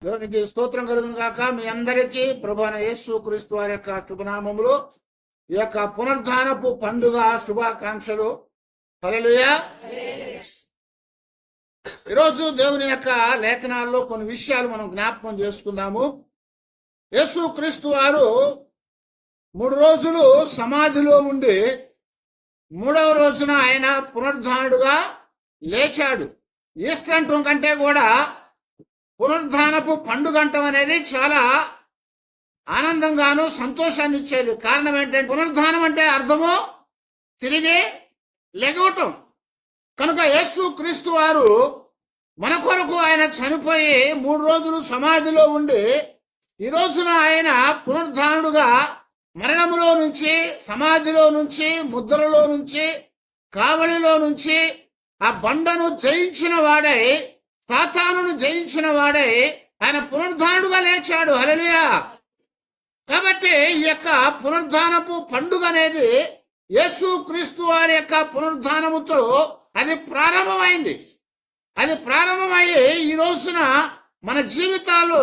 దేవునికి స్తోత్రం కలుగును గాక. మీ అందరికీ ప్రభువైన యేసుక్రీస్తు వారి యొక్క శుభనామములో ఈ యొక్క పునరుద్ధానపు పండుగ శుభాకాంక్షలు. హల్లెలూయా. ఈరోజు దేవుని యొక్క లేఖనాల్లో కొన్ని విషయాలు మనం జ్ఞాపకం చేసుకుందాము. యేసుక్రీస్తు వారు 3 రోజులు సమాధిలో ఉండి 3వ రోజున ఆయన పునరుద్ధానుడుగా లేచాడు. ఈస్టర్ అంటం కంటే కూడా పునరుద్ధానపు పండుగ అంటం అనేది చాలా ఆనందంగాను సంతోషాన్ని ఇచ్చేది. కారణం ఏంటంటే పునరుద్ధానం అంటే అర్థము తిరిగి లెగవటం. కనుక యేసుక్రీస్తు వారు మన కొరకు ఆయన చనిపోయి 3 రోజులు సమాధిలో ఉండి ఈ రోజున ఆయన పునరుద్ధానుడుగా మరణములో నుంచి, సమాధిలో నుంచి, ముద్రలో నుంచి, కావలిలో నుంచి ఆ బండను జయించిన వాడై, సాతానును జయించిన వాడై ఆయన పునరుద్ధానుడుగా లేచాడు. హల్లెలూయా. కాబట్టి ఈ యొక్క పునరుద్ధానపు పండుగ అనేది యేసుక్రీస్తు వారి యొక్క పునరుద్ధానముతో అది ప్రారంభమైంది. అది ప్రారంభమయ్యి ఈ రోజున మన జీవితాల్లో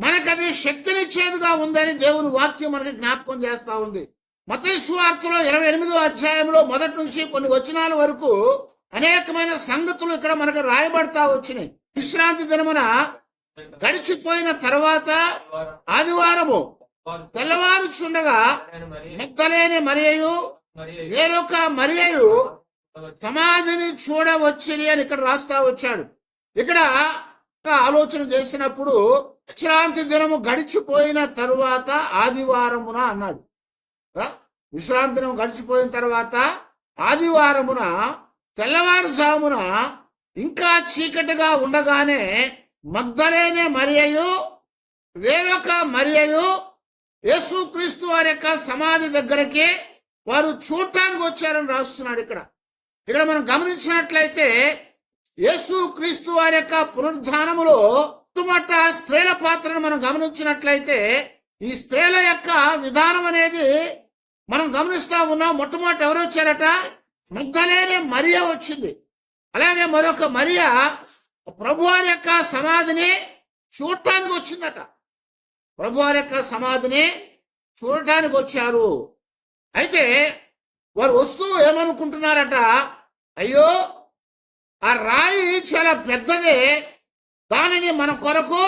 మనకది శక్తినిచ్చేదిగా ఉందని దేవుని వాక్యం మనకి జ్ఞాపకం చేస్తా ఉంది. మత్తయి సువార్తలో 28వ అధ్యాయంలో మొదటి నుంచి కొన్ని వచనాల వరకు అనేకమైన సంగతులు ఇక్కడ మనకు రాయబడతా వచ్చినాయి. విశ్రాంతి దినమున గడిచిపోయిన తర్వాత ఆదివారము తెల్లవారుచుండగా మగ్దలేని మరియయు వేరొక మరియయు సమాధిని చూడవచ్చిరి అని ఇక్కడ రాస్తా వచ్చాడు. ఇక్కడ ఆలోచన చేసినప్పుడు విశ్రాంతి దినము గడిచిపోయిన తరువాత ఆదివారమున అన్నాడు. విశ్రాంతి దినం గడిచిపోయిన తర్వాత ఆదివారమున తెల్లవారుజామున ఇంకా చీకటిగా ఉండగానే మగ్దలేనే మరియయు వేరొక మరియయు యేసుక్రీస్తు వారి యొక్క సమాధి దగ్గరికి వారు చూడటానికి వచ్చారని రాస్తున్నాడు. ఇక్కడ మనం గమనించినట్లయితే యేసుక్రీస్తు వారి యొక్క పునరుద్ధానములో మొట్టమొదట స్త్రీల పాత్రను మనం గమనించినట్లయితే ఈ స్త్రీల యొక్క విధానం అనేది మనం గమనిస్తా ఉన్నాం. మొట్టమొదట ఎవరు వచ్చారట? మగ్దలేనే మరియ వచ్చింది. అలాగే మరొక మరియ ప్రభువారి యొక్క సమాధిని చూడటానికి వచ్చిందట. ప్రభువారి యొక్క సమాధిని చూడటానికి వచ్చారు. అయితే వారు వస్తూ ఏమనుకుంటున్నారట, అయ్యో ఆ రాయి చాలా పెద్దదే, దానిని మన కొరకు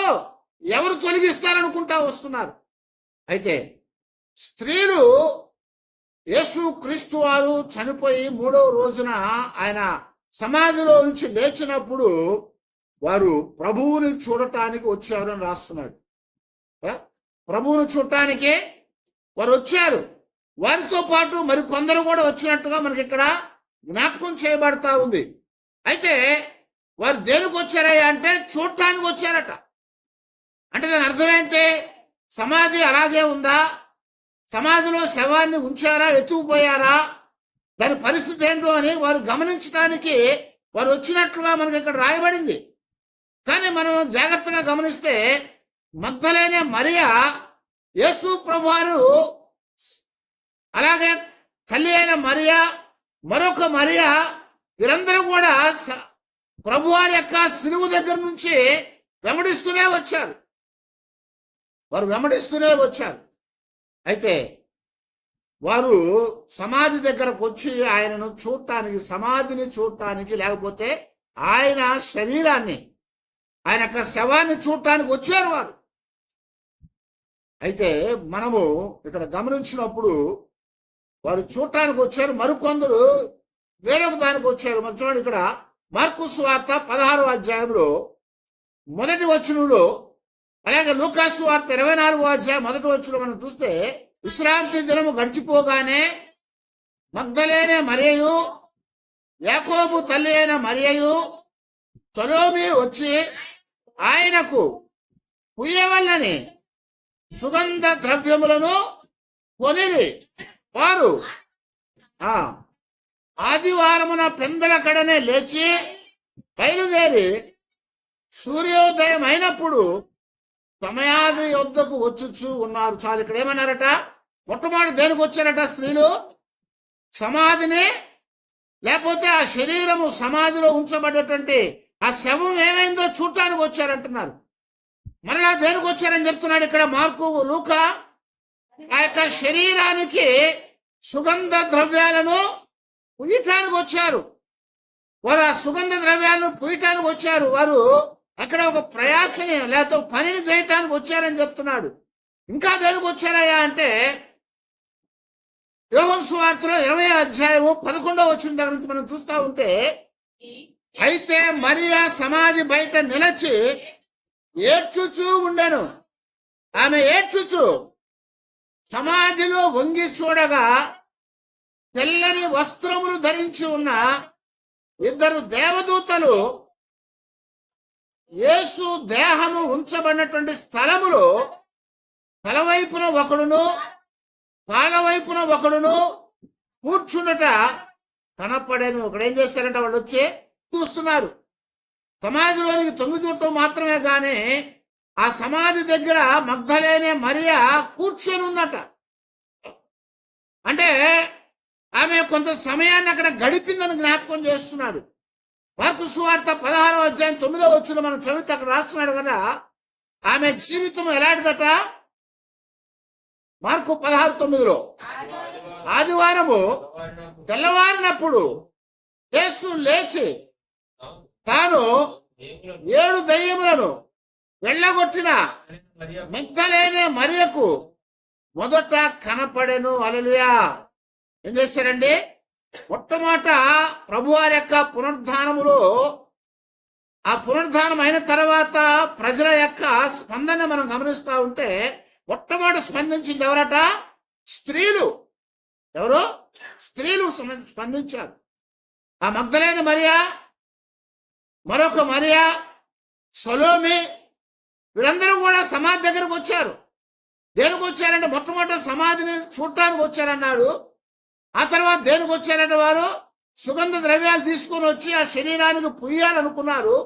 ఎవరు తొలగిస్తారనుకుంటా వస్తున్నారు. అయితే స్త్రీలు యేసుక్రీస్తు వారు చనిపోయి 3వ రోజున ఆయన సమాధిలో నుంచి లేచినప్పుడు వారు ప్రభువుని చూడటానికి వచ్చారు అని రాస్తున్నాడు. ప్రభువుని చూడటానికి వారు వచ్చారు. వారితో పాటు మరి కొందరు కూడా వచ్చినట్టుగా మనకి ఇక్కడ జ్ఞాపకం చేయబడతా ఉంది. అయితే వారు దేనికి వచ్చారయ్యా అంటే చూడటానికి వచ్చారట. అంటే దాని అర్థం ఏంటి? సమాధి అలాగే ఉందా? సమాధిలో శవాన్ని ఉంచారా, ఎత్తుకుపోయారా, దాని పరిస్థితి ఏంటో అని వారు గమనించడానికి వారు వచ్చినట్లుగా మనకి ఇక్కడ రాయబడింది. కానీ మనం జాగ్రత్తగా గమనిస్తే మగ్దలేనే మరియ, యేసు ప్రభువారు, అలాగే తల్లి అయిన మరియ, మరొక మరియ, వీరందరూ కూడా ప్రభువారి యొక్క సిలువ దగ్గర నుంచి వెంబడిస్తూనే వచ్చారు. వారు వెంబడిస్తూనే వచ్చారు. అయితే వారు సమాధి దగ్గరకు వచ్చి ఆయనను చూడటానికి, సమాధిని చూడటానికి, లేకపోతే ఆయన శరీరాన్ని, ఆయన యొక్క శవాన్ని చూడటానికి వచ్చారు వారు. అయితే మనము ఇక్కడ గమనించినప్పుడు వారు చూడటానికి వచ్చారు, మరికొందరు వేరొక దానికి వచ్చారు. మరి చూడండి, ఇక్కడ మార్కు సువార్త 16వ అధ్యాయంలో మొదటి వచనంలో, అలాగే లూకా సువార్త 24వ అధ్యాయం మొదటి వచనంలో మనం చూస్తే, విశ్రాంతి దినము గడిచిపోగానే మగ్దలేనే మరియయు, యాకోబు తల్లి అయిన మరియయు, సలోమి వచ్చి ఆయనకు పుయ్యవల్లని సుగంధ ద్రవ్యములను కొనిరి. వారు ఆదివారమున పెందల కడనే లేచి బయలుదేరి సూర్యోదయం అయినప్పుడు సమయాది యొద్దకు వచ్చుచు ఉన్నారు. చాలు. ఇక్కడ ఏమన్నారట? మొట్టమొదటి దేనికి వచ్చారట స్త్రీలు? సమాధిని, లేకపోతే ఆ శరీరము సమాధిలో ఉంచబడేటువంటి ఆ శవం ఏమైందో చూడటానికి వచ్చారంటున్నారు. మరలా దేనికి వచ్చారని చెప్తున్నాడు ఇక్కడ మార్కు లూకా. ఆ యొక్క శరీరానికి సుగంధ ద్రవ్యాలను పుయ్యటానికి వచ్చారు. వారు ఆ సుగంధ ద్రవ్యాలను పుయ్యటానికి వచ్చారు. వారు అక్కడ ఒక ప్రయాసని లేకపోతే పనిని చేయటానికి వచ్చారని చెప్తున్నాడు. ఇంకా దేనికి వచ్చారయ్యా అంటే యోహాను సువార్తలో 20వ అధ్యాయము 11వ వచనం దగ్గర నుంచి మనం చూస్తా ఉంటే, అయితే మరియా సమాధి బయట నిలచి ఏడ్చుచూ ఉండెను. ఆమె ఏడ్చుచు సమాధిలో వంగి చూడగా తెల్లని వస్త్రములు ధరించి ఉన్న 2 దేవదూతలు యేసు దేహము ఉంచబడినటువంటి స్థలములో తలవైపున ఒకడును కాలవైపున ఒకడును కూర్చున్నట కనపడేను. ఒకడేం చేశారంటే వాళ్ళు వచ్చి చూస్తున్నారు. సమాధిలోనికి తొంగి చూడటం మాత్రమే కానీ ఆ సమాధి దగ్గర మగ్ధలేనే మరియా కూర్చొని ఉందట. అంటే ఆమె కొంత సమయాన్ని అక్కడ గడిపిందని జ్ఞాపకం చేస్తున్నాడు. మార్కు సువార్త 16వ అధ్యాయం 9వ వచనం మనం చదివితే అక్కడ రాస్తున్నాడు కదా, ఆమె జీవితం ఎలాంటిదట. మార్కు 16:9లో ఆదివారము తెల్లవారినప్పుడు యేసు లేచి తాను 7 దయ్యములను వెళ్ళగొట్టిన మగ్దలేనే మరియకు మొదట కనపడెను. హల్లెలూయా. ఏం చేశారండి? మొట్టమొదట ప్రభువారి యొక్క పునరుద్ధానములో, ఆ పునరుద్ధానం అయిన తర్వాత ప్రజల యొక్క స్పందన మనం గమనిస్తూ ఉంటే మొట్టమొదట స్పందించింది ఎవరట? స్త్రీలు. ఎవరు? స్త్రీలు స్పందించారు. ఆ మగ్దలేనే మరియా, మరొక మరియా, సొలోమి, వీళ్ళందరూ కూడా సమాధి దగ్గరకు వచ్చారు. దేనికి వచ్చారంటే మొట్టమొదట సమాధిని చూడటానికి వచ్చారన్నాడు. ఆ తర్వాత దేనికి వచ్చారంటే వారు సుగంధ ద్రవ్యాలు తీసుకొని వచ్చి ఆ శరీరానికి పుయ్యాలనుకున్నారు.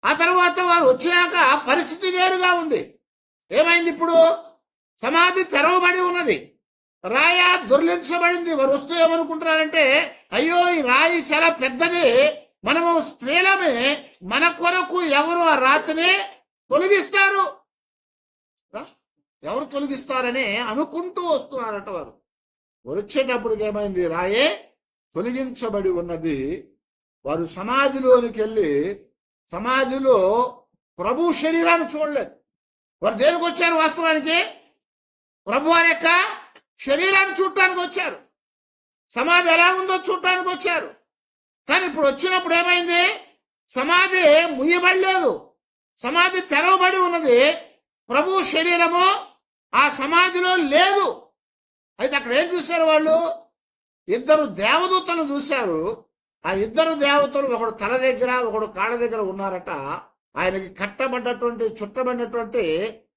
ఆ తర్వాత వారు వచ్చినాక పరిస్థితి వేరుగా ఉంది. ఏమైంది? ఇప్పుడు సమాధి తెరవబడి ఉన్నది, రాయి దొర్లించబడింది. వారు వస్తూ ఏమనుకుంటున్నారంటే, అయ్యో ఈ రాయి చాలా పెద్దది, మనము స్త్రీలమే, మన కొరకు ఎవరు ఆ రాతిని తొలగిస్తారు, ఎవరు తొలగిస్తారని అనుకుంటూ వస్తున్నారట. వారు వచ్చేటప్పటికి ఏమైంది? రాయే తొలగించబడి ఉన్నది. వారు సమాధిలోనికి వెళ్ళి సమాధిలో ప్రభు శరీరాన్ని చూడలేదు. వారు దేనికి వచ్చారు? వాస్తవానికి ప్రభు వారి యొక్క శరీరాన్ని చూడటానికి వచ్చారు. సమాధి ఎలా ఉందో చూడటానికి వచ్చారు. కానీ ఇప్పుడు వచ్చినప్పుడు ఏమైంది? సమాధి ముయ్యబడలేదు, సమాధి తెరవబడి ఉన్నది. ప్రభు శరీరము ఆ సమాధిలో లేదు. అయితే అక్కడ ఏం చూశారు? వాళ్ళు 2 దేవదూతలను చూశారు. ఆ 2 దేవతలు ఒకడు తల దగ్గర ఒకడు కాళ్ళ దగ్గర ఉన్నారట. ఆయనకి కట్టబడ్డటువంటి చుట్టబడినటువంటి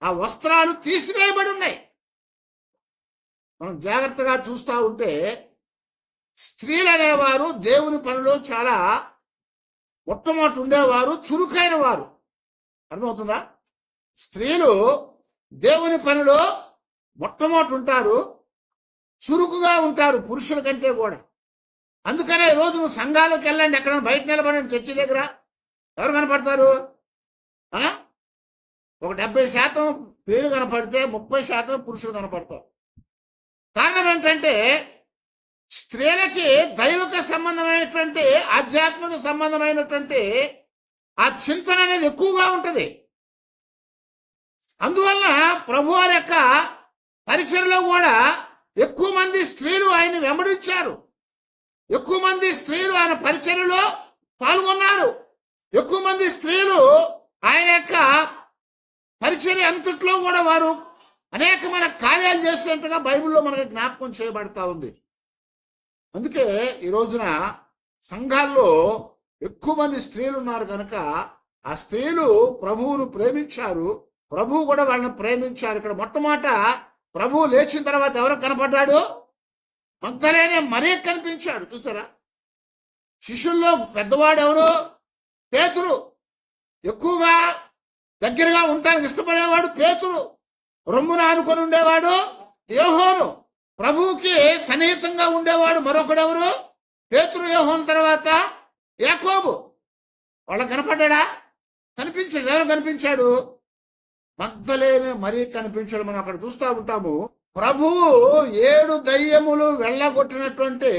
ఆ వస్త్రాలు తీసివేయబడి ఉన్నాయి. మనం జాగ్రత్తగా చూస్తూ ఉంటే స్త్రీలు అనేవారు దేవుని పనిలో చాలా మొట్టమొదటి ఉండేవారు, చురుకైన వారు. అర్థమవుతుందా? స్త్రీలు దేవుని పనిలో మొట్టమొదటి ఉంటారు, చురుకుగా ఉంటారు పురుషుల కంటే కూడా. అందుకనే ఈరోజు నువ్వు సంఘాలకు వెళ్ళండి, ఎక్కడ బయట నిలబడండి, చర్చి దగ్గర ఎవరు కనపడతారు? ఒక 70% స్త్రీలు కనపడితే 30% పురుషులు కనపడతారు. కారణం ఏంటంటే స్త్రీలకి దైవిక సంబంధమైనటువంటి ఆధ్యాత్మిక సంబంధమైనటువంటి ఆ చింతన అనేది ఎక్కువగా ఉంటుంది. అందువల్ల ప్రభువారి యొక్క పరిచర్లో కూడా ఎక్కువ మంది స్త్రీలు ఆయన వెంబడించారు, ఎక్కువ మంది స్త్రీలు ఆయన పరిచర్యలో పాల్గొన్నారు, ఎక్కువ మంది స్త్రీలు ఆయన యొక్క పరిచర్య అంతట్లో కూడా వారు అనేకమైన కార్యాలు చేసేట్టుగా బైబిల్లో మనకి జ్ఞాపకం చేయబడతా ఉంది. అందుకే ఈ రోజున సంఘాల్లో ఎక్కువ మంది స్త్రీలు ఉన్నారు కనుక ఆ స్త్రీలు ప్రభువును ప్రేమించారు, ప్రభువు కూడా వాళ్ళని ప్రేమించారు. ఇక్కడ మొట్టమొదట ప్రభువు లేచిన తర్వాత ఎవరు కనపడ్డాడు? మగ్దలేనే మరియ కనిపించాడు. చూసారా? శిష్యుల్లో పెద్దవాడు ఎవరు? పేతురు. ఎక్కువగా దగ్గరగా ఉండటానికి ఇష్టపడేవాడు పేతురు. రొమ్మున ఆనుకొని ఉండేవాడు యోహాను. ప్రభువుకి సన్నిహితంగా ఉండేవాడు మరొకడెవరు? పేతురు, యోహాను తర్వాత యాకోబు. వాళ్ళకి కనపడ్డా? కనిపించాడు. ఎవరు కనిపించాడు? మగ్దలేనే మరీ కనిపించడం మనం అక్కడ చూస్తూ ఉంటాము. ప్రభువు 7 దయ్యములు వెళ్ళగొట్టినటువంటి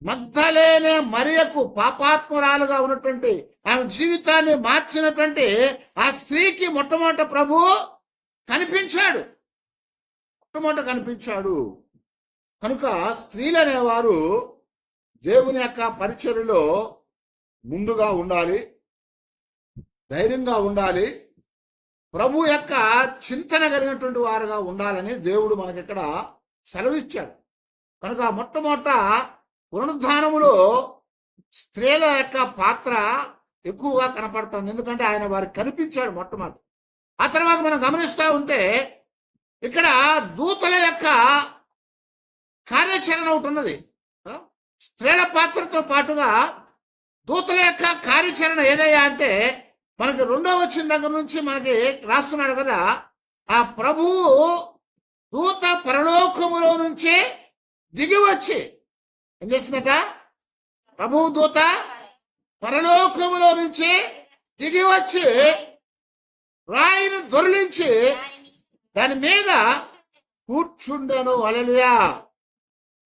మగ్దలేనే మరియకు, పాపాత్మురాలుగా ఉన్నటువంటి ఆమె జీవితాన్ని మార్చినటువంటి ఆ స్త్రీకి మొట్టమొదట ప్రభువు కనిపించాడు. కనుక స్త్రీలు అనేవారు దేవుని యొక్క పరిచర్యలో ముందుగా ఉండాలి, ధైర్యంగా ఉండాలి, ప్రభు యొక్క చింతన కలిగినటువంటి వారుగా ఉండాలని దేవుడు మనకి ఇక్కడ సెలవిచ్చాడు. కనుక మొట్టమొదట పునరుద్ధానములో స్త్రీల యొక్క పాత్ర ఎక్కువగా కనపడుతుంది. ఎందుకంటే ఆయన వారికి కనిపించాడు మొట్టమొదటి. ఆ తర్వాత మనం గమనిస్తూ ఉంటే ఇక్కడ దూతల యొక్క కార్యాచరణ ఒకటి ఉన్నది. స్త్రీల పాత్రతో పాటుగా దూతల యొక్క కార్యాచరణ ఏదయ్యా అంటే మనకి 2వ వచనం దగ్గర నుంచి మనకి రాస్తున్నాడు కదా, ఆ ప్రభువు దూత పరలోకములో నుంచి దిగి వచ్చి ఏం చేసిందట? ప్రభువు దూత పరలోకములో నుంచి దిగి వచ్చి రాయిని దొర్లించి దాని మీద కూర్చుండెను. హల్లెలూయా.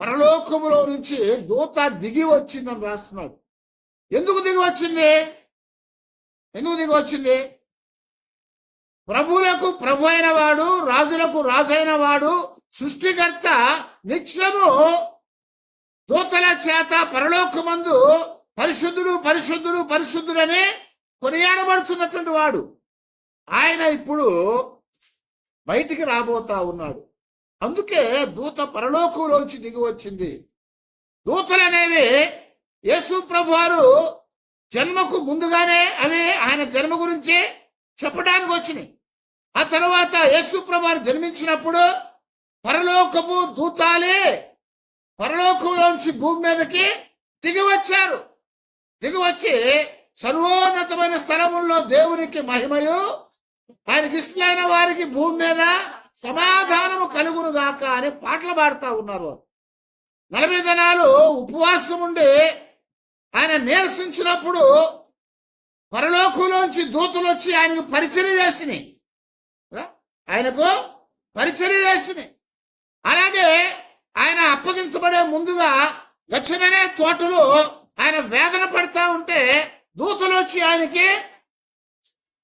పరలోకములో నుంచి దూత దిగి వచ్చిందని రాస్తున్నాడు. ఎందుకు దిగి వచ్చింది? ప్రభువులకు ప్రభు అయిన వాడు, రాజులకు రాజైన వాడు, సృష్టికర్త నిత్యము దూతల చేత పరలోకమందు పరిశుద్ధుడు పరిశుద్ధుడు పరిశుద్ధుడని కొనియాడబడుతున్నటువంటి వాడు. ఆయన ఇప్పుడు బయటికి రాబోతా ఉన్నాడు. అందుకే దూత పరలోకంలోంచి దిగి వచ్చింది. దూతలు అనేవి యేసు ప్రభు వారు జన్మకు ముందుగానే అవి ఆయన జన్మ గురించి చెప్పడానికి వచ్చినాయి. ఆ తర్వాత యేసు ప్రభు వారు జన్మించినప్పుడు పరలోకపు దూతాలే పరలోకంలోంచి భూమి మీదకి దిగి వచ్చారు. దిగి వచ్చి సర్వోన్నతమైన స్థలముల్లో దేవునికి మహిమయు, ఆయనకి ఇష్టమైన వారికి భూమి మీద సమాధానము కలుగును గాక అని పాటలు పాడుతూ ఉన్నారు. 40 దినాలు ఉపవాసం ఉండి ఆయన నీరసించినప్పుడు పరలోకంలోంచి దూతలు వచ్చి ఆయనకు పరిచర్య చేసినాయి. అలాగే ఆయన అప్పగించబడే ముందుగా గచ్చమనే తోటలో ఆయన వేదన పడతా ఉంటే దూతలు వచ్చి ఆయనకి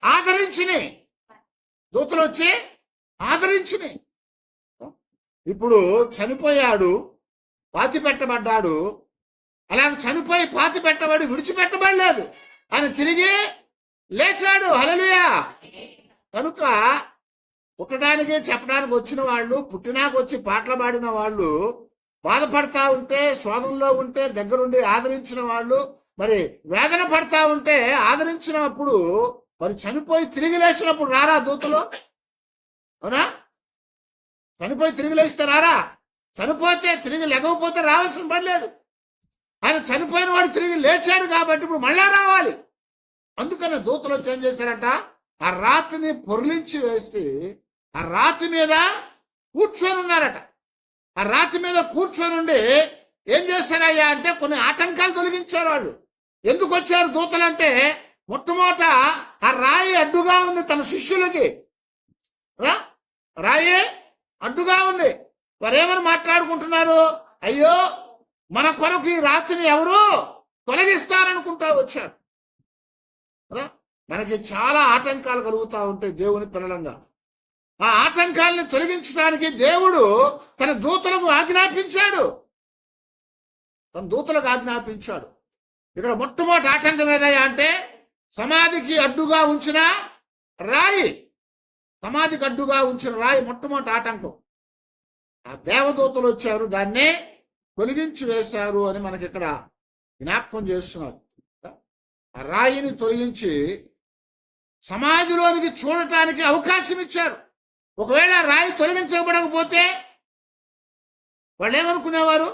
ఆదరించినాయి. ఇప్పుడు చనిపోయాడు, పాతి పెట్టబడ్డాడు. అలాగే చనిపోయి పాతి పెట్టబడి విడిచిపెట్టబడలేదు, ఆయన తిరిగి లేచాడు. హల్లెలూయా. కనుక పుట్టడానికి చెప్పడానికి వచ్చిన వాళ్ళు, పుట్టినాక వచ్చి పాటలు పాడిన వాళ్ళు, బాధపడతా ఉంటే, శోధనలో ఉంటే దగ్గరుండి ఆదరించిన వాళ్ళు, మరి వేదన పడతా ఉంటే ఆదరించినప్పుడు, మరి చనిపోయి తిరిగి లేచినప్పుడు రారా దూతలు? అవునా? చనిపోయి తిరిగి లేస్తే రారా? చనిపోతే తిరిగి లెగకపోతే రావాల్సిన పని లేదు. ఆయన చనిపోయిన వాడు తిరిగి లేచాడు కాబట్టి ఇప్పుడు మళ్ళా రావాలి. అందుకని దూతలు వచ్చి ఏం చేశారట? ఆ రాతిని పొర్లించి వేసి ఆ రాతి మీద కూర్చొని ఉన్నారట. ఆ రాతి మీద కూర్చొని ఉండి ఏం చేశారయ్యా అంటే కొన్ని ఆటంకాలు తొలగించారు వాళ్ళు. ఎందుకు వచ్చారు దూతలు అంటే, మొట్టమొదట ఆ రాయి అడ్డుగా ఉంది తన శిష్యులకి. రాయి అడ్డుగా ఉంది. వారేమని మాట్లాడుకుంటున్నారు? అయ్యో మన కొరకు ఈ రాత్రిని ఎవరు తొలగిస్తారనుకుంటా వచ్చారు. మనకి చాలా ఆటంకాలు కలుగుతూ ఉంటాయి దేవుని పిల్లలంగా. ఆ ఆటంకాలను తొలగించడానికి దేవుడు తన దూతలకు ఆజ్ఞాపించాడు. ఇక్కడ మొట్టమొదటి ఆటంకం ఏదయ్యా అంటే సమాధికి అడ్డుగా ఉంచిన రాయి. మొట్టమొదటి ఆటంకం. ఆ దేవదూతలు వచ్చారు, దాన్నే తొలగించి వేశారు అని మనకి ఇక్కడ జ్ఞాపకం చేస్తున్నారు. ఆ రాయిని తొలగించి సమాధిలోనికి చూడటానికి అవకాశం ఇచ్చారు. ఒకవేళ రాయి తొలగించబడకపోతే వాళ్ళు ఏమనుకునేవారు?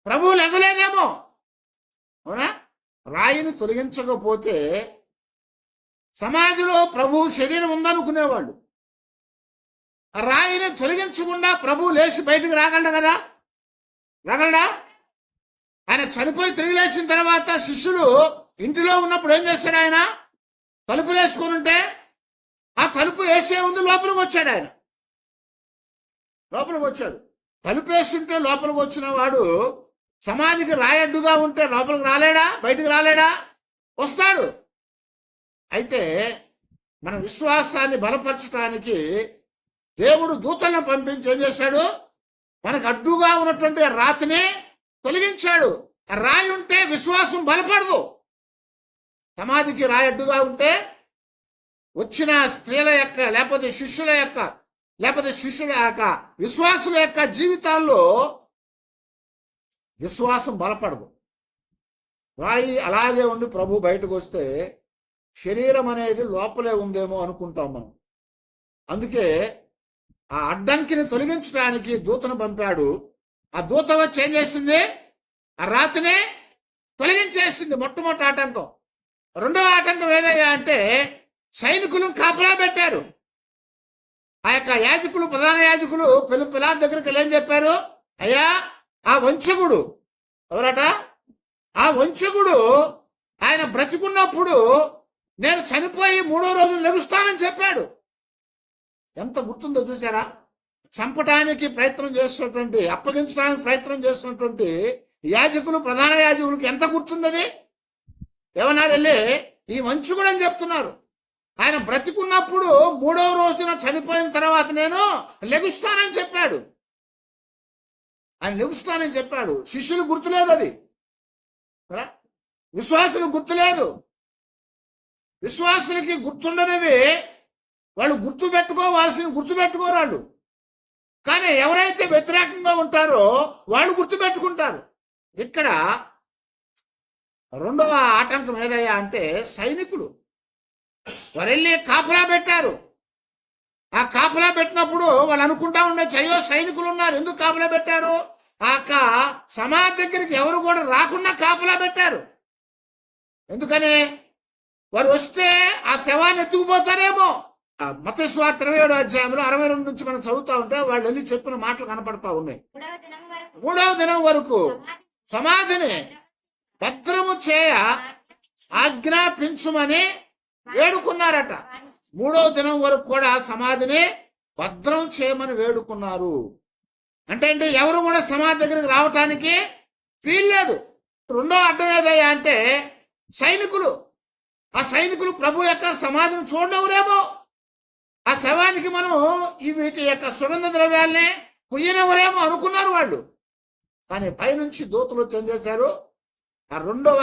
ప్రభువు లెగలేదేమో. అవునా? రాయిని తొలగించకపోతే సమాధిలో ప్రభువు శరీరం ఉందనుకునేవాళ్ళు. ఆ రాయిని తొలగించకుండా ప్రభువు లేచి బయటకు రాగలడా? ఆయన చనిపోయి తిరిగి లేచిన తర్వాత శిష్యులు ఇంటిలో ఉన్నప్పుడు ఏం చేశారు? ఆయన తలుపులు వేసుకొని ఉంటే తలుపేసే ఉంది, లోపలికి వచ్చాడు ఆయన. లోపలికి వచ్చాడు. తలుపేస్తుంటే లోపలికి వచ్చిన వాడు సమాధికి రాయడ్డుగా ఉంటే లోపలికి రాలేడా? బయటికి రాలేడా? వస్తాడు. అయితే మన విశ్వాసాన్ని బలపరచడానికి దేవుడు దూతలను పంపించి ఏం చేశాడు? మనకు అడ్డుగా ఉన్నటువంటి రాతిని తొలగించాడు. ఆ రాయి ఉంటే విశ్వాసం బలపడదు. సమాధికి రాయి అడ్డుగా ఉంటే వచ్చిన స్త్రీల యొక్క లేకపోతే శిష్యుల యొక్క విశ్వాసుల యొక్క జీవితాల్లో విశ్వాసం బలపడదు. రాయి అలాగే ఉండి ప్రభు బయటకు వస్తే శరీరం అనేది లోపలే ఉందేమో అనుకుంటాం మనం. అందుకే ఆ అడ్డంకిని తొలగించడానికి దూతను పంపాడు. ఆ దూత వచ్చి ఏం చేసింది? ఆ రాతిని తొలగించేసింది. మొట్టమొదటి ఆటంకం. రెండవ ఆటంకం ఏదయ్యా అంటే సైనికులను కాపలా పెట్టారు. ఆ యొక్క యాజకులు, ప్రధాన యాజకులు పిలాతు దగ్గరికి ఏం చెప్పారు? అయ్యా, ఆ వంచకుడు ఎవరట? ఆ వంచకుడు ఆయన బ్రతికున్నప్పుడు నేను చనిపోయి 3వ రోజు లెగుస్తానని చెప్పాడు. ఎంత గుర్తుందో చూసారా? చంపడానికి ప్రయత్నం చేస్తున్నటువంటి, అప్పగించడానికి ప్రయత్నం చేస్తున్నటువంటి యాజకులు, ప్రధాన యాజకులకు ఎంత గుర్తుందది? ఏమన్నారు? వెళ్ళి ఈ వంచకుడు అని చెప్తున్నారు. ఆయన బ్రతికున్నప్పుడు 3వ రోజున చనిపోయిన తర్వాత నేను లెగుస్తానని చెప్పాడు. ఆయన లెగుస్తానని చెప్పాడు. శిష్యులు గుర్తులేదు అది, విశ్వాసులు గుర్తులేదు. విశ్వాసులకి గుర్తుండనివి వాళ్ళు గుర్తుపెట్టుకోరు వాళ్ళు. కానీ ఎవరైతే వ్యతిరేకంగా ఉంటారో వాళ్ళు గుర్తుపెట్టుకుంటారు. ఇక్కడ రెండవ ఆటంకం ఏదయ్యా అంటే సైనికులు. వారు వెళ్ళి కాపలా పెట్టారు. ఆ కాపలా పెట్టినప్పుడు వాళ్ళు అనుకుంటా ఉండొచ్చు, అయ్యో సైనికులు ఉన్నారు, ఎందుకు కాపలా పెట్టారు? ఆ సమాధి దగ్గరికి ఎవరు కూడా రాకుండా కాపలా పెట్టారు. ఎందుకని? వారు వస్తే ఆ శవాన్ని ఎత్తుకుపోతారేమో. మత్తయి సువార్త 27వ అధ్యాయంలో 62 నుంచి మనం చదువుతా ఉంటే వాళ్ళు వెళ్ళి చెప్పిన మాటలు కనపడతా ఉన్నాయి. 3వ దినం వరకు సమాధిని భద్రము చేయ ఆజ్ఞాపించుమని వేడుకున్నారట. 3వ దినం వరకు కూడా సమాధిని భద్రం చేయమని వేడుకున్నారు. అంటే ఎవరు కూడా సమాధి దగ్గరికి రావటానికి వీల్లేదు. రెండో అడ్డం ఏదయ్యా అంటే సైనికులు. ఆ సైనికులు ప్రభు యొక్క సమాధిని చూడవరేమో, ఆ శవానికి మనం వీటి యొక్క సుగంధ ద్రవ్యాల్ని పొయ్యనవరేమో అనుకున్నారు వాళ్ళు. కానీ పైనుంచి దూతలు ఏం చేశారు? ఆ రెండవ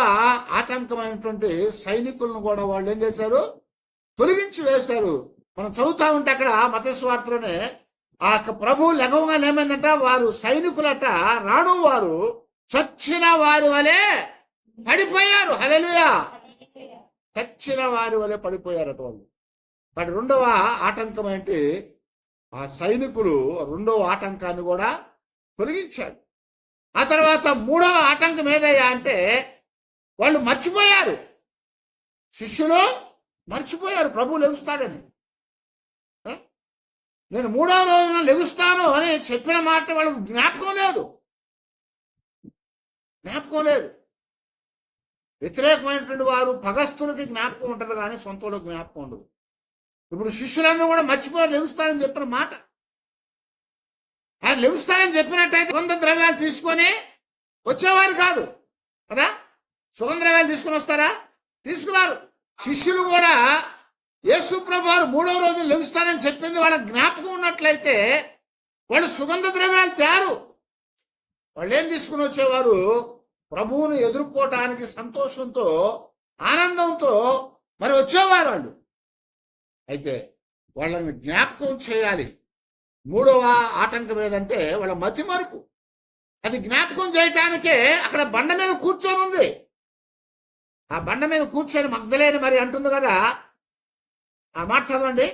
ఆటంకమైనటువంటి సైనికులను కూడా వాళ్ళు ఏం చేశారు? తొలగించి వేశారు. మనం చదువుతా ఉంటే అక్కడ మత్తయి సువార్తలోనే ఆ ప్రభు లెగవగా ఏమైందంట, వారు సైనికులట రాను వారు చచ్చిన వారి వలె పడిపోయారు. హల్లెలూయా! చచ్చిన వారి వలె పడిపోయారట వాళ్ళు. వాటి రెండవ ఆటంకం ఏంటి? ఆ సైనికులు రెండవ ఆటంకాన్ని కూడా తొలగించారు. ఆ తర్వాత 3వ ఆటంకం ఏదయ్యా అంటే వాళ్ళు మర్చిపోయారు. శిష్యులు మర్చిపోయారు ప్రభు లెగుస్తాడని. నేను 3వ రోజున లెగుస్తాను అని చెప్పిన మాట వాళ్ళకు జ్ఞాపకం లేదు. వ్యతిరేకమైనటువంటి వారు పగస్తులకి జ్ఞాపకం ఉంటుంది, కానీ సొంతలో జ్ఞాపకం ఉండదు. ఇప్పుడు శిష్యులందరూ కూడా మర్చిపోయారు లెగుస్తారని చెప్పిన మాట. ఆయన లెగుస్తారని చెప్పినట్టయితే సుగంధ ద్రవ్యాలు తీసుకొని వచ్చేవారు కాదు కదా. సుగంధ ద్రవ్యాలు తీసుకుని వస్తారా? తీసుకున్నారు. శిష్యులు కూడా యేసు ప్రభు వారు 3వ రోజు లెగుస్తారని చెప్పింది వాళ్ళ జ్ఞాపకం ఉన్నట్లయితే వాళ్ళు సుగంధ ద్రవ్యాలు తయారు. వాళ్ళు ఏం తీసుకుని వచ్చేవారు? ప్రభువును ఎదుర్కోవటానికి సంతోషంతో, ఆనందంతో మరి వచ్చేవారు వాళ్ళు. అయితే వాళ్ళని జ్ఞాపకం చేయాలి. 3వ ఆటంకం ఏదంటే వాళ్ళ మతి మరుపు. అది జ్ఞాపకం చేయటానికే అక్కడ బండ మీద కూర్చొని ఉంది. ఆ బండ మీద కూర్చొని మగ్ధలేని మరి అంటుంది కదా, ఆ మాట చదవండి.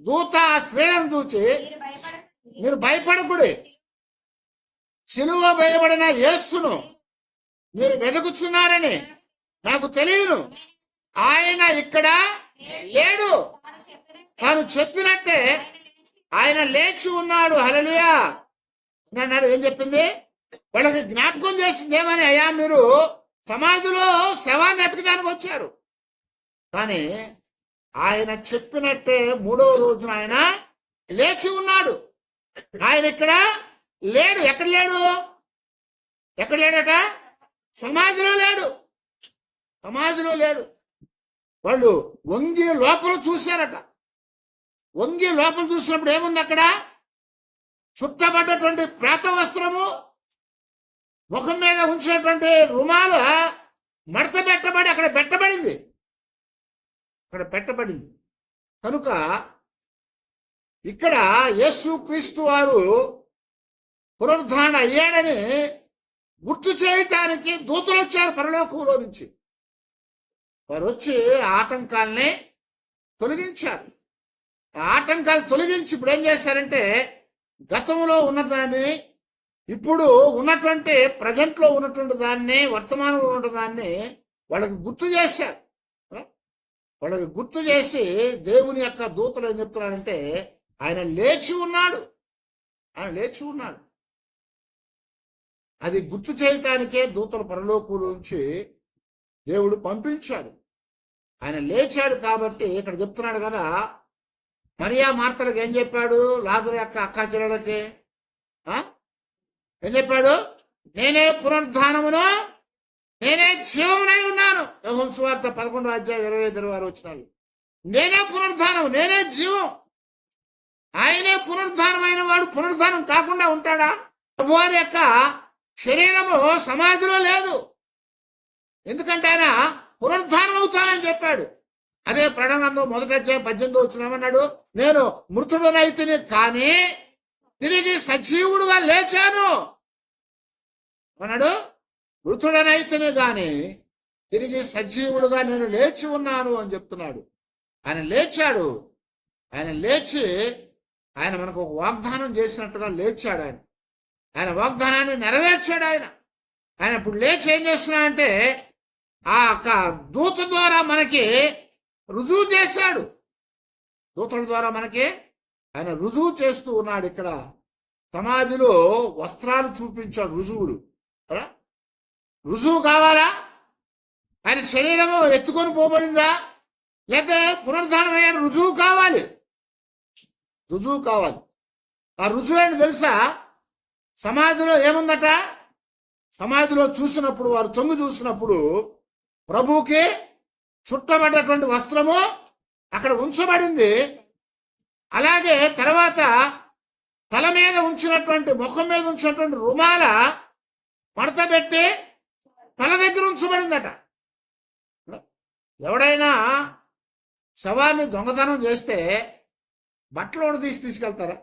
దూత ఆ స్త్రీలను చూచి మీరు భయపడకుడి, సిలువ వేయబడిన యేసును మీరు వెతుకుచున్నారని నాకు తెలియను, ఆయన ఇక్కడ లేడు, తాను చెప్పినట్టే ఆయన లేచి ఉన్నాడు. హల్లెలూయా అన్నాడు. ఏం చెప్పింది? వాళ్ళకి జ్ఞాపకం చేసింది ఏమని? అయ్యా, మీరు సమాధిలో శవాన్ని ఎతకడానికి వచ్చారు, కానీ ఆయన చెప్పినట్టే 3వ రోజున ఆయన లేచి ఉన్నాడు. ఆయన ఇక్కడ లేడు. ఎక్కడ లేడు? ఎక్కడ లేడట? సమాధిలో లేడు. సమాధిలో లేడు. వాళ్ళు వంగి లోపల చూశారట. వంగి లోపల చూసినప్పుడు ఏముంది అక్కడ? చుట్టబడ్డటువంటి ప్రేత వస్త్రము, ముఖం మీద ఉంచినటువంటి రుమాలు మడత పెట్టబడి అక్కడ పెట్టబడింది. అక్కడ పెట్టబడింది. కనుక ఇక్కడ యేసుక్రీస్తు వారు పునరుద్ధారణ అయ్యాడని గుర్తు చేయటానికి దూతలు వచ్చారు పరలోకంలో నుంచి. వారు వచ్చి ఆటంకాలని తొలగించారు. ఆటంకాలు తొలగించి ఇప్పుడు ఏం చేశారంటే గతంలో ఉన్నదాన్ని, ఇప్పుడు ఉన్నటువంటి ప్రజెంట్లో ఉన్నటువంటి దాన్ని, వర్తమానంలో ఉన్న దాన్ని వాళ్ళకి గుర్తు చేశారు. వాళ్ళకి గుర్తు చేసి దేవుని యొక్క దూతలు ఏం చెప్తున్నారంటే ఆయన లేచి ఉన్నాడు. ఆయన లేచి ఉన్నాడు. అది గుర్తు చేయటానికే దూతలు పరలోకం నుంచి దేవుడు పంపించాడు. ఆయన లేచాడు కాబట్టి ఇక్కడ చెప్తున్నాడు కదా, మరియా మార్తలకు ఏం చెప్పాడు? లాజరు యొక్క అక్క చెల్లెలకి ఏం చెప్పాడు? నేనే పునరుద్ధానమును, నేనే జీవమునై ఉన్నాను. యోహాను సువార్త 11వ అధ్యాయం 25-26 వచనాలు. నేనే పునరుద్ధానం, నేనే జీవం. ఆయనే పునరుద్ధానమైన వాడు పునరుద్ధానం కాకుండా ఉంటాడా? ప్రభువారి యొక్క శరీరము సమాధిలో లేదు. ఎందుకంటే ఆయన పునరుద్ధానం అవుతానని చెప్పాడు. అదే ప్రణవంలో 1వ అధ్యాయం 18వ వచనం ఏమన్నాడు? నేను మృతుడనైతిని కానీ తిరిగి సజీవుడుగా లేచాను అన్నాడు. మృతుడనైతిని కానీ తిరిగి సజీవుడుగా నేను లేచి ఉన్నాను అని చెప్తున్నాడు. ఆయన లేచాడు. ఆయన లేచి ఆయన మనకు ఒక వాగ్దానం చేసినట్టుగా లేచాడు. ఆయన వాగ్దానాన్ని నెరవేర్చాడు. ఆయన ఇప్పుడు లేచి ఏం చేస్తున్నాడంటే ఆ దూత ద్వారా మనకి రుజువు చేశాడు. దూతల ద్వారా మనకి ఆయన రుజువు చేస్తూ ఉన్నాడు. ఇక్కడ సమాధిలో వస్త్రాలు చూపించాడు, రుజువులు. రుజువు కావాలా? ఆయన శరీరము ఎత్తుకొని పోబడిందా, లేకపోతే పునరుద్ధానం అయ్యాడు? రుజువు కావాలి. రుజువు కావాలి. ఆ రుజువు ఏంటి తెలుసా? సమాధిలో ఏముందట? సమాధిలో చూసినప్పుడు, వారు తొంగి చూసినప్పుడు ప్రభువుకి చుట్టబడ్డటువంటి వస్త్రము అక్కడ ఉంచబడింది. అలాగే తర్వాత తల మీద ఉంచినటువంటి, ముఖం మీద ఉంచినటువంటి రుమాల మడత పెట్టి తల దగ్గర ఉంచబడిందట. ఎవడైనా శవాన్ని దొంగతనం చేస్తే బట్టలు తీసుకెళ్తారా?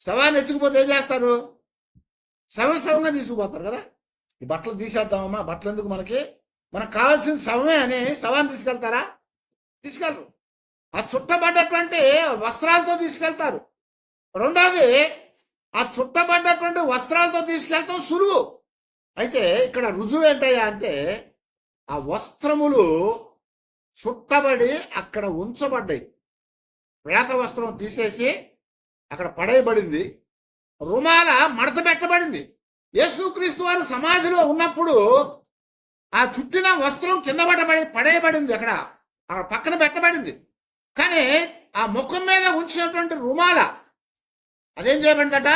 శవాన్ని ఎత్తుకుపోతే ఏం చేస్తారు? శవంగా తీసుకుపోతారు కదా. ఈ బట్టలు తీసేద్దామమ్మా, బట్టలు ఎందుకు మనకు కావాల్సిన శవమే అని శవాన్ని తీసుకెళ్తారా? తీసుకెళ్ళరు. ఆ చుట్టబడ్డటువంటి వస్త్రాలతో తీసుకెళ్తారు. రెండోది, ఆ చుట్టబడ్డటువంటి వస్త్రాలతో తీసుకెళ్తాం సులువు. అయితే ఇక్కడ రుజువు ఏంటయ్యా అంటే ఆ వస్త్రములు చుట్టబడి అక్కడ ఉంచబడ్డాయి. ప్రేత వస్త్రం తీసేసి అక్కడ పడేయబడింది. రుమాల మడత పెట్టబడింది. యేసుక్రీస్తు వారు సమాధిలో ఉన్నప్పుడు ఆ చుట్టిన వస్త్రం కింద పడేయబడింది. అక్కడ పక్కన పెట్టబడింది. కానీ ఆ ముఖం మీద ఉంచినటువంటి రుమాల అదేం చేయబడిందట?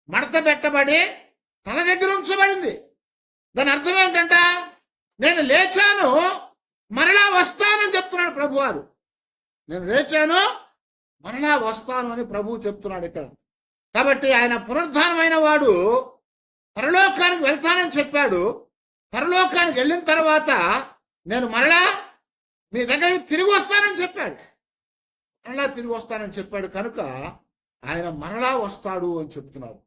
మడత పెట్టబడి తల దగ్గర ఉంచబడింది. దాని అర్థం ఏంటంట? నేను లేచాను, మరలా వస్తానని చెప్తున్నాడు ప్రభువారు. నేను లేచాను, మరలా వస్తాను అని ప్రభువు చెప్తున్నాడు ఇక్కడ. కాబట్టి ఆయన పునరుద్ధానమైన వాడు పరలోకానికి వెళ్తానని చెప్పాడు. పరలోకానికి వెళ్ళిన తర్వాత నేను మరలా మీ దగ్గరికి తిరిగి వస్తానని చెప్పాడు. మరలా తిరిగి వస్తానని చెప్పాడు. కనుక ఆయన మరలా వస్తాడు అని చెప్తున్నాడు.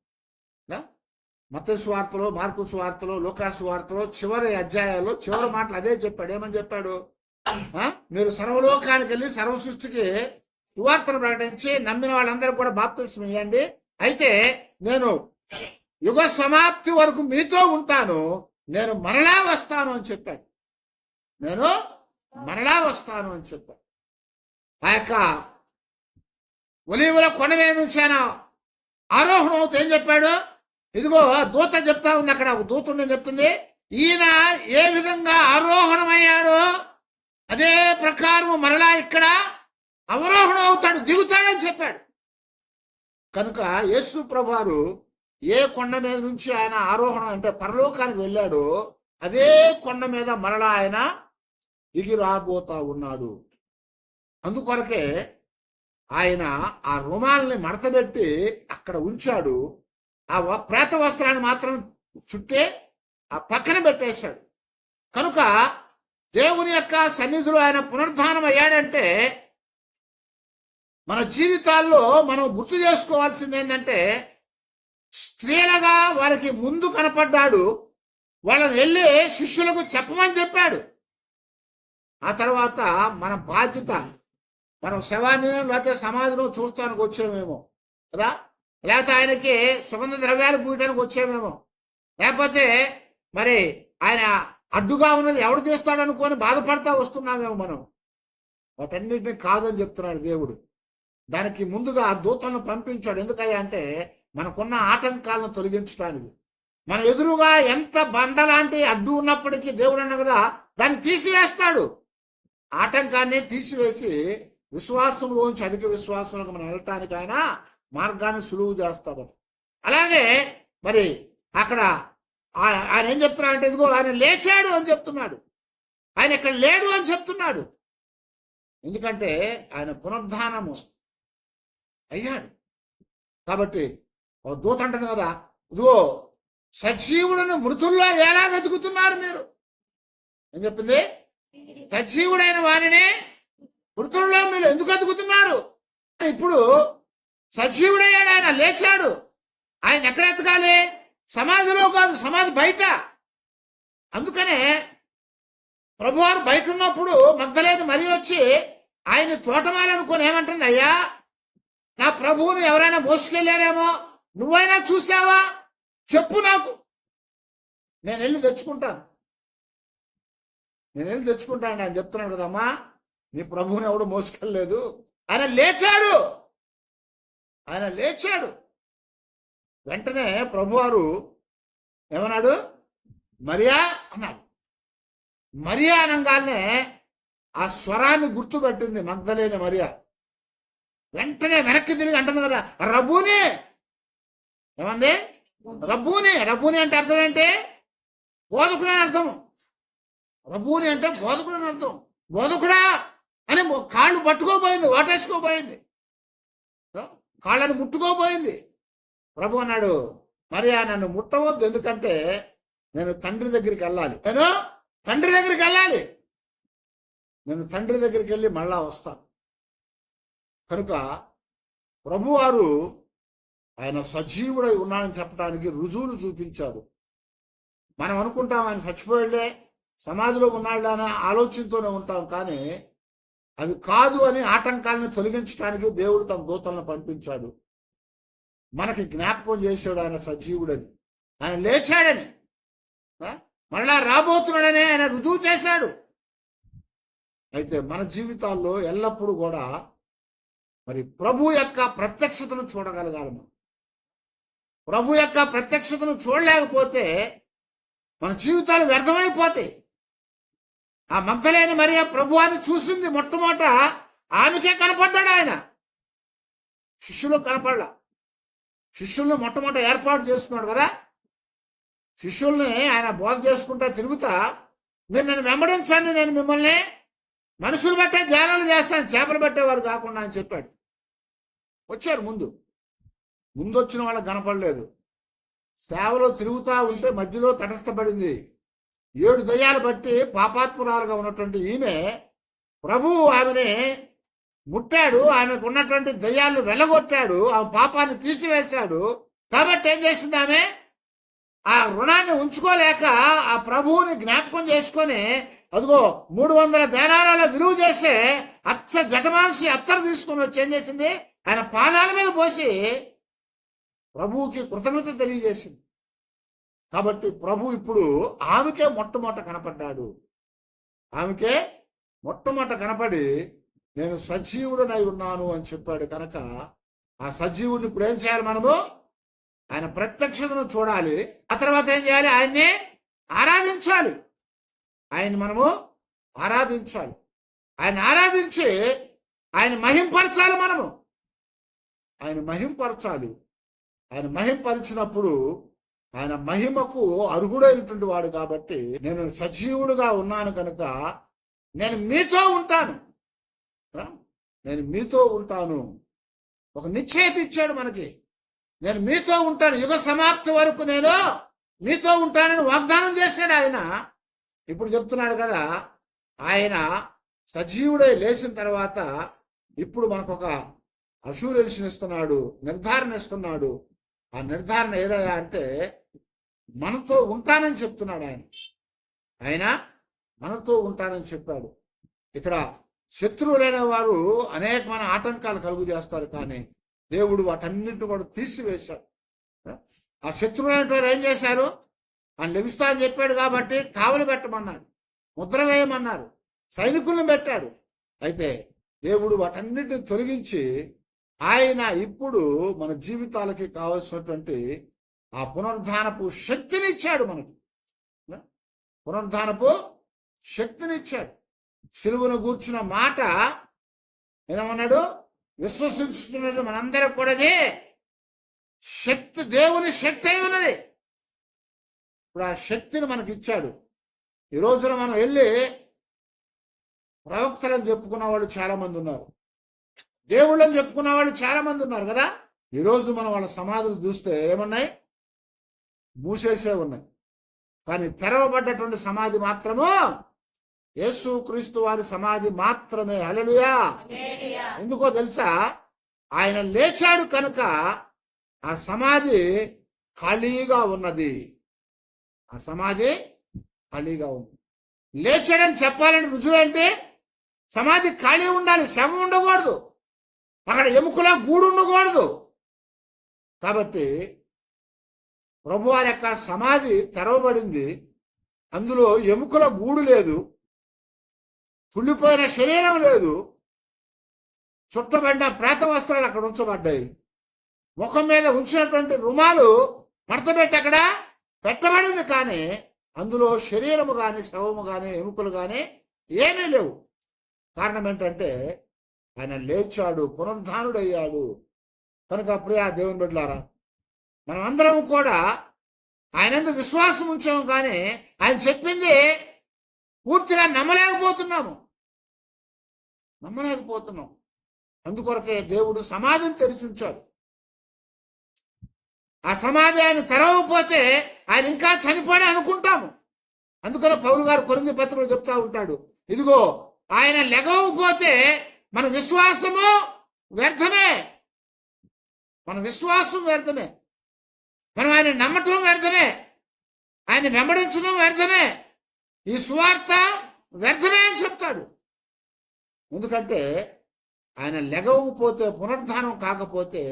మత్తయి సువార్తలో, మార్కు సువార్తలో, లూకా సువార్తలో చివరి అధ్యాయాల్లో చివరి మాటలు అదే చెప్పాడు. ఏమని చెప్పాడు? మీరు సర్వలోకానికి వెళ్ళి సర్వ సృష్టికి సువార్తను ప్రకటించి నమ్మిన వాళ్ళందరూ కూడా బాప్తిస్మం ఇవ్వండి. అయితే నేను యుగ సమాప్తి వరకు మీతో ఉంటాను, నేను మరలా వస్తాను అని చెప్పాడు. నేను మరలా వస్తాను అని చెప్పాడు. ఆ యొక్క ఒలీవల కొండ మీద నుంచి ఆయన ఆరోహణం అవుతూ ఏం చెప్పాడు? ఇదిగో దూత చెప్తా ఉంది. అక్కడ ఒక దూత ఉందని చెప్తుంది. ఈయన ఏ విధంగా ఆరోహణమయ్యాడో ప్రకారం మరలా ఇక్కడ అవరోహణం అవుతాడు, దిగుతాడని చెప్పాడు. కనుక యేసు ప్రభువారు ఏ కొండ మీద నుంచి ఆయన ఆరోహణం అంటే పరలోకానికి వెళ్ళాడో అదే కొండ మీద మరలా ఆయన దిగి రాబోతా ఉన్నాడు. అందుకొరకే ఆయన ఆ రుమాల్ని మడతబెట్టి అక్కడ ఉంచాడు. ఆ ప్రేత వస్త్రాన్ని మాత్రం చుట్టే ఆ పక్కన పెట్టేశాడు. కనుక దేవుని యొక్క సన్నిధిలో ఆయన పునరుద్ధానం అయ్యాడంటే మన జీవితాల్లో మనం గుర్తు చేసుకోవాల్సింది ఏంటంటే, స్త్రీలుగా వారికి ముందు కనపడ్డాడు, వాళ్ళని వెళ్ళి శిష్యులకు చెప్పమని చెప్పాడు. ఆ తర్వాత మన బాధ్యత, మనం శవాన్ని లేకపోతే సమాధిలో చూస్తానికి వచ్చామేమో కదా, లేకపోతే ఆయనకి సుగంధ ద్రవ్యాలు పూయడానికి వచ్చామేమో, లేకపోతే మరి ఆయన అడ్డుగా ఉన్నది ఎవడు తీస్తాడు అనుకొని బాధపడతా వస్తున్నామేమో మనం. వాటన్నిటిని కాదని చెప్తున్నాడు దేవుడు. దానికి ముందుగా ఆ దూతలను పంపించాడు. ఎందుకయ్యా అంటే మనకున్న ఆటంకాలను తొలగించడానికి. మన ఎదురుగా ఎంత బండలాంటి అడ్డు ఉన్నప్పటికీ దేవుడు అన్న కదా దాన్ని తీసివేస్తాడు. ఆటంకాన్ని తీసివేసి విశ్వాసంలోంచి అధిక విశ్వాసంలోకి మనం వెళ్ళటానికి ఆయన మార్గాన్ని సులువు చేస్తాడు. అలాగే మరి అక్కడ ఆయన ఏం చెప్తున్నాడు అంటే, ఇదిగో ఆయన లేచాడు అని చెప్తున్నాడు, ఆయన ఇక్కడ లేడు అని చెప్తున్నాడు. ఎందుకంటే ఆయన పునరుద్ధానము అయ్యాడు. కాబట్టి దూత అంటుంది కదా, ఇదిగో సజీవులను మృతుల్లో ఎలా వెతుకుతున్నారు మీరు అని చెప్పింది. సజీవుడైన వారిని మృతుల్లో మీరు ఎందుకు వెతుకుతున్నారు? ఇప్పుడు సజీవుడయ్యాడు, ఆయన లేచాడు. ఆయన ఎక్కడ ఎతకాలి? సమాధిలో కాదు, సమాధి బయట. అందుకనే ప్రభువారు బయట ఉన్నప్పుడు మగ్దలేని మరి వచ్చి ఆయన తోటమాలనుకొని ఏమంటుంది, అయ్యా నా ప్రభువుని ఎవరైనా మోసుకెళ్ళారేమో, నువ్వైనా చూసావా చెప్పు నాకు, నేను వెళ్ళి తెచ్చుకుంటాను ఆయన చెప్తున్నాడు కదమ్మా, నీ ప్రభువుని ఎవడు మోసుకెళ్ళలేదు, ఆయన లేచాడు. వెంటనే ప్రభువారు ఏమన్నాడు? మరియా అన్నాడు. మరియా అనగానే ఆ స్వరాన్ని గుర్తుపెట్టింది మగ్దలేని మరియా. వెంటనే వెనక్కి తిరిగి అంటుంది కదా, రబ్బూని. ఏమంది? రబ్బూని అంటే అర్థం ఏంటి? బోధకుడు అని అర్థము. రబ్బూని అంటే బోధకుడు అని అర్థం. బోధకుడా అని కాళ్ళు పట్టుకోపోయింది, వాటేసుకోపోయింది, కాళ్ళని ముట్టుకోపోయింది. ప్రభు అన్నాడు, మరియా నన్ను ముట్టవద్దు, ఎందుకంటే నేను తండ్రి దగ్గరికి వెళ్ళాలి, నేను తండ్రి దగ్గరికి వెళ్ళి మళ్ళా వస్తాను. కనుక ప్రభువారు ఆయన సజీవుడై ఉన్నాడని చెప్పడానికి రుజువులు చూపించాడు. మనం అనుకుంటాం ఆయన చచ్చిపోయాడులే, సమాధిలో ఉన్నాడులే అనే ఆలోచనతోనే ఉంటాం, కానీ అవి కాదు అని ఆటంకాలను తొలగించడానికి దేవుడు తన దూతలను పంపించాడు. మనకి జ్ఞాపకం చేశాడు ఆయన సజీవుడని, ఆయన లేచాడని, మరలా రాబోతున్నాడని ఆయన రుజువు చేశాడు. అయితే మన జీవితాల్లో ఎల్లప్పుడూ కూడా మరి ప్రభు యొక్క ప్రత్యక్షతను చూడగలగాలి. ప్రభు యొక్క ప్రత్యక్షతను చూడలేకపోతే మన జీవితాలు వ్యర్థమైపోతాయి. ఆ మగ్దలేని మరియ ప్రభువాన్ని చూసింది మొట్టమొదట, ఆమెకే కనపడ్డాడు ఆయన, శిష్యులకు కనపడలా. శిష్యుల్ని మొట్టమొదట ఏర్పాటు చేసుకున్నాడు కదా, శిష్యుల్ని ఆయన బోధ చేసుకుంటా తిరుగుతా, మీరు నన్ను వెంబడించండి, నేను మిమ్మల్ని మనుషులు బట్టే ధ్యానాలు చేస్తాను, చేపలు పట్టేవారు కాకుండా అని చెప్పాడు. వచ్చారు ముందు వచ్చిన వాళ్ళకి కనపడలేదు. సేవలో తిరుగుతూ ఉంటే మధ్యలో తటస్థపడింది. 7 దయ్యాలు బట్టి పాపాత్మురాలుగా ఉన్నటువంటి ఈమె, ప్రభువు ఆమెని ముట్టాడు, ఆమెకు ఉన్నటువంటి దయ్యాలను వెళ్ళగొట్టాడు, ఆమె పాపాన్ని తీసివేశాడు. కాబట్టి ఏం చేసింది ఆమె? ఆ రుణాన్ని ఉంచుకోలేక ఆ ప్రభువుని జ్ఞాపకం చేసుకొని, అదిగో 300 దేనారాల విలువ చేసే జటమాంసి అత్తరు తీసుకుని వచ్చి ఏం చేసింది? ఆయన పాదాల మీద పోసి ప్రభువుకి కృతజ్ఞత తెలియజేసింది. కాబట్టి ప్రభు ఇప్పుడు ఆమెకే మొట్టమొదట కనపడ్డాడు. ఆమెకే మొట్టమొదట కనపడి నేను సజీవుడనై ఉన్నాను అని చెప్పాడు. కనుక ఆ సజీవుడిని ఇప్పుడు ఏం చేయాలి? మనము ఆయన ప్రత్యక్షతను చూడాలి. ఆ తర్వాత ఏం చేయాలి? ఆయన్ని ఆరాధించాలి. ఆయన్ని మనము ఆరాధించాలి. ఆయన ఆరాధించి ఆయన మహింపరచాలి. మనము ఆయన మహింపరచాలి. ఆయన మహింపరిచినప్పుడు ఆయన మహిమకు అర్హుడైనటువంటి వాడు కాబట్టి, నేను సజీవుడుగా ఉన్నాను కనుక నేను మీతో ఉంటాను, నేను మీతో ఉంటాను. ఒక నిశ్చయిత ఇచ్చాడు మనకి. నేను మీతో ఉంటాను, యుగ సమాప్తి వరకు నేను మీతో ఉంటానని వాగ్దానం చేశాడు ఆయన. ఇప్పుడు చెప్తున్నాడు కదా, ఆయన సజీవుడై లేచిన తర్వాత ఇప్పుడు మనకు ఒక అష్యూరెన్స్ ఇస్తున్నాడు, నిర్ధారణ ఇస్తున్నాడు. ఆ నిర్ధారణ ఏదయ్యా అంటే, మనతో ఉంటానని చెప్తున్నాడు ఆయన. ఆయన మనతో ఉంటానని చెప్పాడు. ఇక్కడ శత్రువులైన వారు అనేకమైన ఆటంకాలు కలుగు చేస్తారు, కానీ దేవుడు వాటన్నిటిని కూడా తీసివేశాడు. ఆ శత్రువులైన వారు ఏం చేశారు? ఆయన లెగుస్తా అని చెప్పాడు కాబట్టి కావలి పెట్టమన్నాడు, ముద్ర వేయమన్నారు, సైనికులను పెట్టాడు. అయితే దేవుడు వాటన్నిటిని తొలగించి ఆయన ఇప్పుడు మన జీవితాలకి కావలసినటువంటి ఆ పునరుద్ధానపు శక్తినిచ్చాడు. మనకు పునరుద్ధానపు శక్తినిచ్చాడు. సిలువను గూర్చిన మాట ఏమన్నాడు? విశ్వసించుతున్నది మనందరికి కూడా శక్తి, దేవుని శక్తి అయి ఉన్నది. ఇప్పుడు ఆ శక్తిని మనకి ఇచ్చాడు. ఈ రోజున మనం వెళ్ళి ప్రవక్తలను చెప్పుకున్న వాళ్ళు చాలా మంది ఉన్నారు, దేవుళ్ళని చెప్పుకున్న వాళ్ళు చాలా మంది ఉన్నారు కదా. ఈరోజు మనం వాళ్ళ సమాధులు చూస్తే ఏమన్నాయి? మూసేసే ఉన్నాయి. కానీ తెరవబడ్డటువంటి సమాధి మాత్రము యేసు క్రీస్తు వారి సమాధి మాత్రమే. హల్లెలూయా. ఎందుకో తెలుసా? ఆయన లేచాడు కనుక ఆ సమాధి ఖాళీగా ఉన్నది. ఆ సమాధి ఖాళీగా ఉంది. లేచాడని చెప్పాలని రుజువు ఏంటి? సమాధి ఖాళీ ఉండాలి, శవం ఉండకూడదు, అక్కడ ఎముకల గూడు ఉండకూడదు. కాబట్టి ప్రభువారి యొక్క సమాధి తెరవబడింది, అందులో ఎముకల గూడు లేదు, కుళ్ళిపోయిన శరీరం లేదు, చుట్టబడిన ప్రేత వస్త్రాలు అక్కడ ఉంచబడ్డాయి. ముఖం మీద ఉంచినటువంటి రుమాలు మడతపెట్టి అక్కడ పెట్టబడింది, కానీ అందులో శరీరము కానీ శవము కానీ ఎముకలు కానీ ఏమీ లేవు. కారణం ఏంటంటే ఆయన లేచాడు, పునరుద్ధానుడయ్యాడు. కనుక ప్రియా దేవుని బిడ్డలారా, మనం అందరం కూడా ఆయన ఎందుకు విశ్వాసం ఉంచాము, కానీ ఆయన చెప్పింది పూర్తిగా నమ్మలేకపోతున్నాం. అందుకొరకే దేవుడు సమాధిని తెరిచి ఉంచాడు. ఆ సమాధి ఆయన తెరవకపోతే ఆయన ఇంకా చనిపోయి అనుకుంటాము. అందుకనే పౌలు గారు కొరింథీ పత్రికలో చెప్తా ఉంటాడు, ఇదిగో ఆయన లెగవకపోతే మన విశ్వాసము వ్యర్థమే. మన విశ్వాసం వ్యర్థమే, మనం ఆయన నమ్మటం వ్యర్థమే, ఆయన వెంబడించడం వ్యర్థమే, ఈ సువార్త వ్యర్థమే అని చెప్తాడు. ఎందుకంటే ఆయన లెగవకపోతే, పునరుద్ధానం కాకపోతే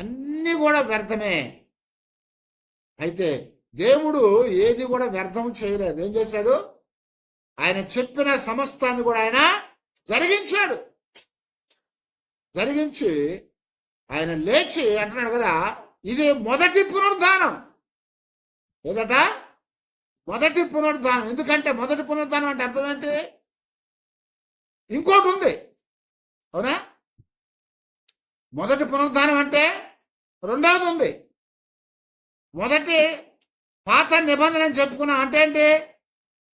అన్నీ కూడా వ్యర్థమే. అయితే దేవుడు ఏది కూడా వ్యర్థం చేయలేదు. ఏం చేశాడు? ఆయన చెప్పిన సమస్తాన్ని కూడా ఆయన జరిగించి ఆయన లేచి అంటున్నాడు కదా, ఇది మొదటి పునరుద్ధానం. ఏదట? మొదటి పునరుద్ధానం. ఎందుకంటే మొదటి పునరుద్ధానం అంటే అర్థం ఏంటి? ఇంకోటి ఉంది, అవునా? మొదటి పునరుద్ధానం అంటే రెండవది ఉంది. మొదటి పాత నిబంధన అని చెప్పుకున్నాం అంటే ఏంటి?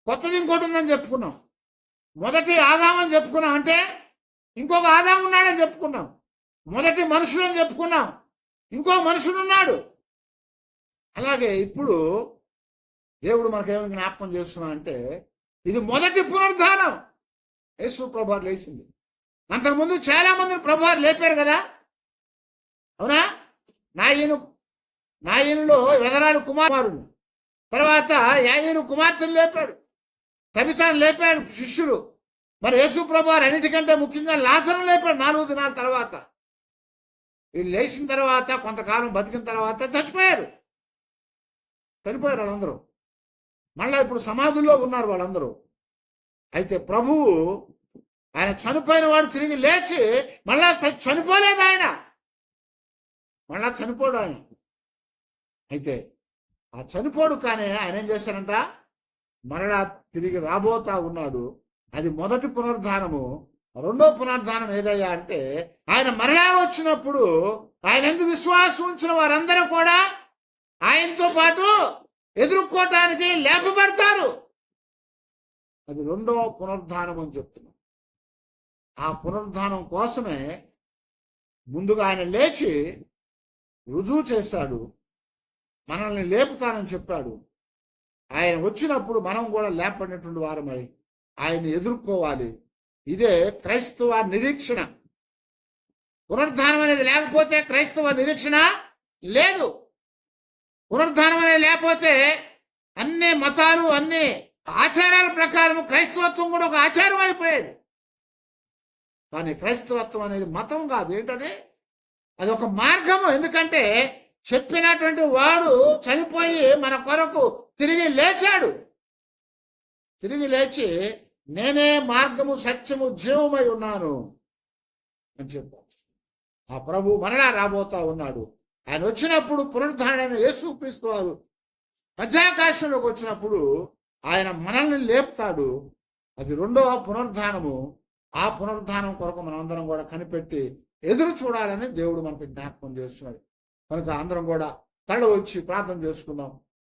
కొత్తది ఇంకోటి ఉందని చెప్పుకున్నాం. మొదటి ఆదాం అని చెప్పుకున్నాం అంటే ఇంకొక ఆదాం ఉన్నాడని చెప్పుకున్నాం. మొదటి మనుషులు అని చెప్పుకున్నాం, ఇంకో మనుషుడు ఉన్నాడు. అలాగే ఇప్పుడు దేవుడు మనకేమైనా జ్ఞాపకం చేస్తున్నా అంటే ఇది మొదటి పునరుద్ధానం. యేసు ప్రభువారు లేచింది. అంతకుముందు చాలా మందిని ప్రభువారు లేపారు కదా, అవునా? నాయనులో వెదరాడు కుమారుడు, తర్వాత యాయను కుమార్తెను లేపాడు, తబితాను లేపాడు శిష్యులు. మరి యేసు ప్రభువారు అన్నిటికంటే ముఖ్యంగా లాజరును లేపాడు 4 దినాల తర్వాత. వీళ్ళు లేచిన తర్వాత కొంతకాలం బతికిన తర్వాత చనిపోయారు వాళ్ళందరూ. మళ్ళీ ఇప్పుడు సమాధుల్లో ఉన్నారు వాళ్ళందరూ. అయితే ప్రభువు ఆయన చనిపోయిన వాడు తిరిగి లేచి మళ్ళా చనిపోలేదు. మళ్ళా చనిపోడు ఆయన. అయితే ఆ చనిపోడు, కానీ ఆయన ఏం చేశారంట? మరలా తిరిగి రాబోతా ఉన్నాడు. అది మొదటి పునరుద్ధానము. రెండో పునరుద్ధానం ఏదయ్యా అంటే ఆయన మరలా వచ్చినప్పుడు ఆయన ఎందు విశ్వాసం ఉంచిన వారందరూ కూడా ఆయనతో పాటు ఎదుర్కోవటానికి లేపబడతారు. అది రెండవ పునరుద్ధానం అని చెప్తున్నాం. ఆ పునరుద్ధానం కోసమే ముందుగా ఆయన లేచి రుజువు చేశాడు, మనల్ని లేపుతానని చెప్పాడు. ఆయన వచ్చినప్పుడు మనం కూడా లేపబడినటువంటి వారమై ఆయన్ని ఎదుర్కోవాలి. ఇదే క్రైస్తవ నిరీక్షణ. పునరుద్ధానం అనేది లేకపోతే క్రైస్తవ నిరీక్షణ లేదు. పునరుద్ధానం అనేది లేకపోతే అన్ని మతాలు, అన్ని ఆచారాల ప్రకారం క్రైస్తవత్వం కూడా ఒక ఆచారం అయిపోయేది. కానీ క్రైస్తవత్వం అనేది మతం కాదు. ఏంటది? అది ఒక మార్గము. ఎందుకంటే చెప్పినటువంటి వాడు చనిపోయి మన కొరకు తిరిగి లేచాడు. తిరిగి లేచి నేనే మార్గము, సత్యము, జీవమై ఉన్నాను అని చెప్పాడు. ఆ ప్రభు మరలా రాబోతా ఉన్నాడు. ఆయన వచ్చినప్పుడు పునరుద్ధారణ యేసుక్రీస్తు వారు మధ్యాకాశంలోకి వచ్చినప్పుడు ఆయన మనల్ని లేపుతాడు. అది రెండవ పునరుద్ధానము. ఆ పునరుద్ధానం కొరకు మనందరం కూడా కనిపెట్టి ఎదురు చూడాలని దేవుడు మనకు జ్ఞాపకం చేస్తున్నాడు. కనుక అందరం కూడా తల వచ్చి ప్రార్థన చేసుకుందాం.